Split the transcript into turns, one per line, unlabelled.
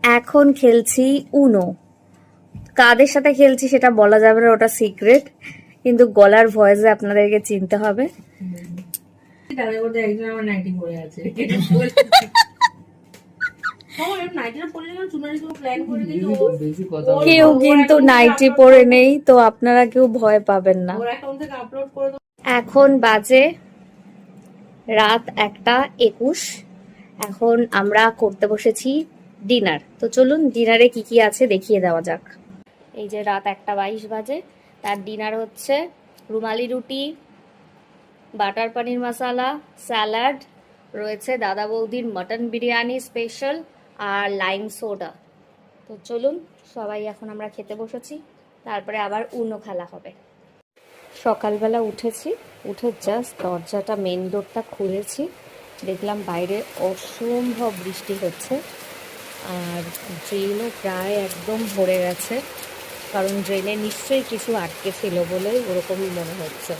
এখন খেলছি উনো। কাদের সাথে খেলছি সেটা বলা যাবে না, ওটা সিক্রেট, কিন্তু গলার ভয়েসে আপনাদেরকে চিনতে হবে। কেউ কিন্তু নাইটি পরে নেই, তো আপনারা কেউ ভয় পাবেন না। এখন বাজে রাত 1:21। এখন আমরা করতে বসেছি ডিনার। তো চলুন ডিনারে কি কি আছে দেখিয়ে দেওয়া যাক। এই যে রাত 1:22 বাজে, তার ডিনার হচ্ছে রুমালি রুটি, বাটার পনির মশালা, স্যালাড, রয়েছে দাদা বৌদির মটন বিরিয়ানি স্পেশাল, আর লাইম সোডা। তো চলুন সবাই, এখন আমরা খেতে বসেছি, তারপরে আবার উনো খেলা হবে। সকালবেলা উঠেছি, উঠে জাস্ট দরজাটা, মেন ডোরটা খুলেছি, দেখলাম বাইরে অসম্ভব বৃষ্টি হচ্ছে, আর ড্রেনও প্রায় একদম ভরে গেছে, কারণ ড্রেনে নিশ্চয়ই কিছু আটকে ছিল বলে ওরকমই মনে হচ্ছে।